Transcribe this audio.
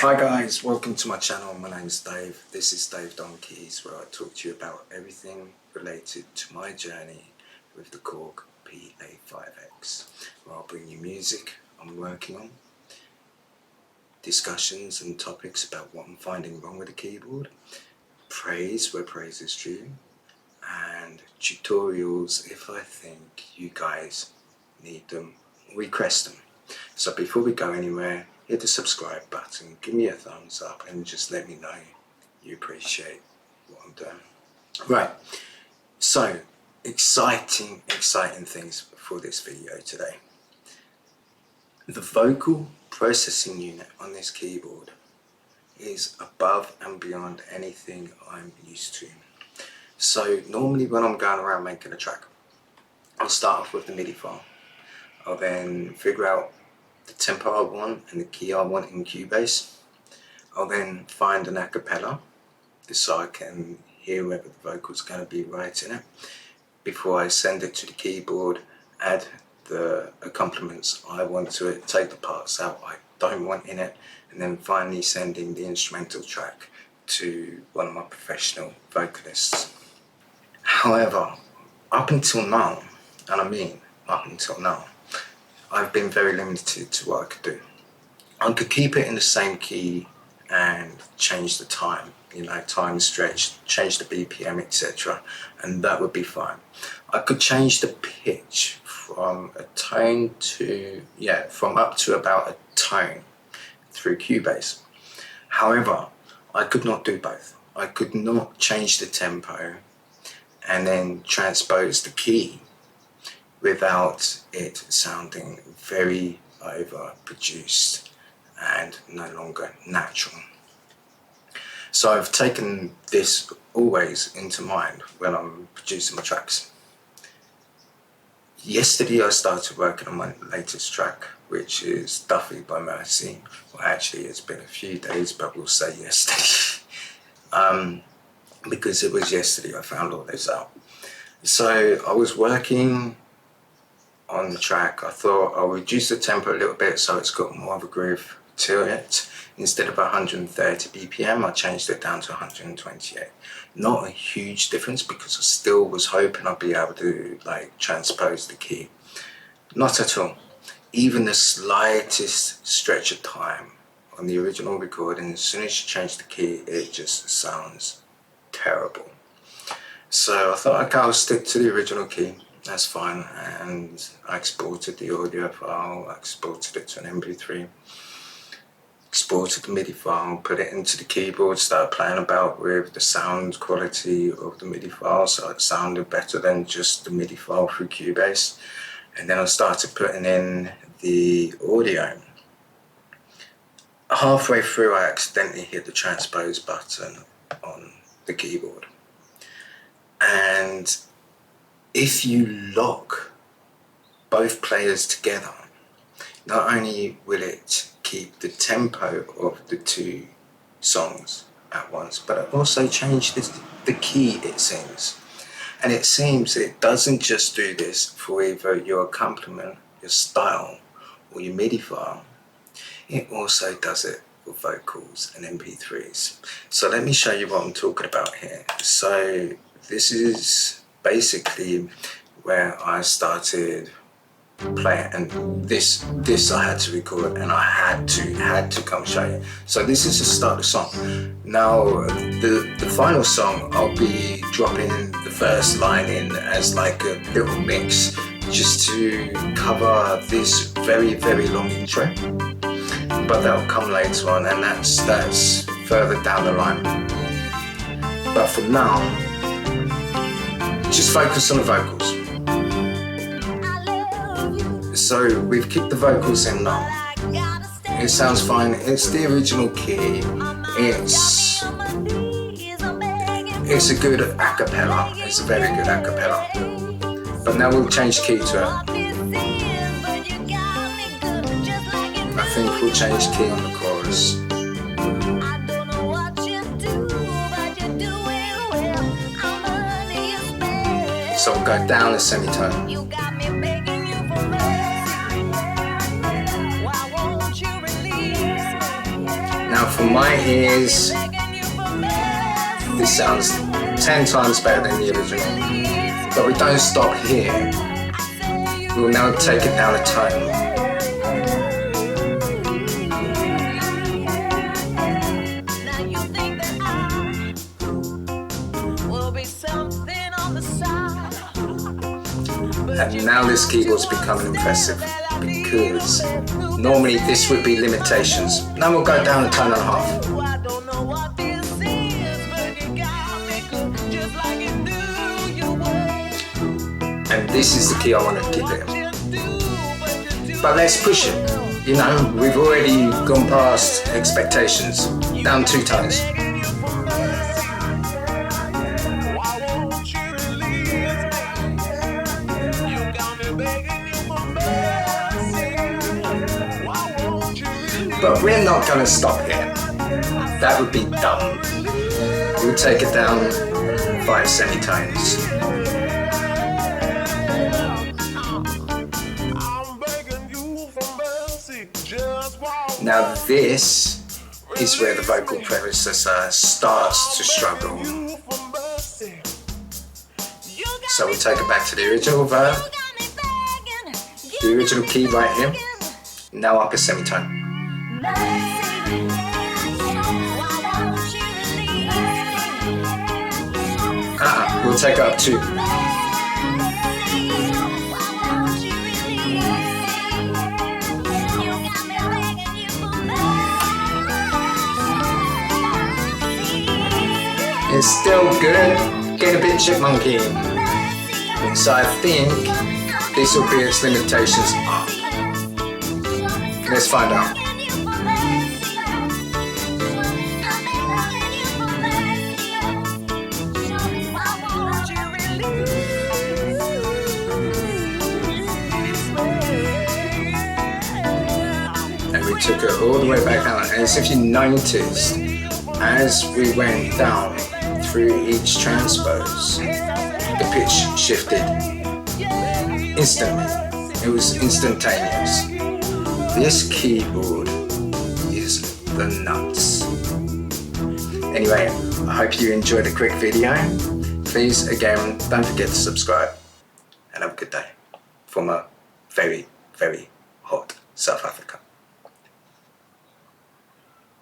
Hi guys, welcome to my channel. My name is Dave. This is Dave Don Keys, where I talk to you about everything related to my journey with the Korg Pa5x, where I'll bring you music I'm working on, discussions and topics about what I'm finding wrong with the keyboard, praise where praise is due, and tutorials if I think you guys need them or request them. So before we go anywhere, hit the subscribe button, give me a thumbs up, and just let me know you appreciate what I'm doing. Right, so exciting things for this video today. The vocal processing unit on this keyboard is above and beyond anything I'm used to. So normally when I'm going around making a track, I'll start off with the MIDI file. I'll then figure out the tempo I want and the key I want in Cubase. I'll then find an acapella so I can hear whether the vocal's going to be right in it before I send it to the keyboard, add the accompaniments I want to it, take the parts out I don't want in it, and then finally sending the instrumental track to one of my professional vocalists. However, up until now, and I mean up until now, I've been very limited to what I could do. I could keep it in the same key and change the time, time stretch, change the BPM, etc., and that would be fine. I could change the pitch from a tone to, from up to about a tone through Cubase. However, I could not do both. I could not change the tempo and then transpose the key without it sounding very overproduced and no longer natural. So I've taken this always into mind when I'm producing my tracks. Yesterday I started working on my latest track, which is Duffy by Mercy. Well, actually it's been a few days, but we'll say yesterday. Because it was yesterday I found all this out. So I was working on the track. I thought I'll reduce the tempo a little bit so it's got more of a groove to it. Instead of 130 BPM, I changed it down to 128. Not a huge difference because I still was hoping I'd be able to transpose the key. Not at all. Even the slightest stretch of time on the original recording, as soon as you change the key, it just sounds terrible. So I thought, okay, I'll stick to the original key. That's fine, and I exported the audio file, I exported it to an MP3, exported the MIDI file, put it into the keyboard, started playing about with the sound quality of the MIDI file so it sounded better than just the MIDI file through Cubase. And then I started putting in the audio. Halfway through I accidentally hit the transpose button on the keyboard. And if you lock both players together, not only will it keep the tempo of the two songs at once, but it also changes the key, it seems. And it seems it doesn't just do this for either your accompaniment, your style, or your MIDI file. It also does it for vocals and MP3s. So let me show you what I'm talking about here. So this is basically where I started playing, and this I had to record, and I had to come show you. So this is the start of the song. Now the final song, I'll be dropping the first line in as like a little mix just to cover this very long intro, but that'll come later on, and that's further down the line. But for now, just focus on the vocals. So we've kicked the vocals in now. It sounds fine. It's the original key. It's a good acapella. It's a very good acapella. But now we'll change key to it. I think we'll change key on the chorus. So we'll go down a semitone. Now for For my ears, this sounds 10 times better than the original. But we don't stop here. We'll now take it down a tone. And now this keyboard's becoming impressive because normally this would be limitations. Now we'll go down a tone and a half. And this is the key I want to keep it in. But let's push it. You know, we've already gone past expectations. Down 2 tones. But we're not going to stop here. That would be dumb. We'll take it down 5 semitones. Now this is where the vocal processor starts to struggle. So we'll take it back to the original verb, the original key right here, now up a semitone. We'll take it up 2. It's still good, getting a bit chipmunky. So I think this will be its limitations up. Let's find out. And we took it all the way back down. And as if you noticed, as we went down through each transpose, the pitch shifted instantly. It was instantaneous. This keyboard is the nuts. Anyway, I hope you enjoyed the quick video. Please, again, don't forget to subscribe and have a good day from a very, very hot South Africa.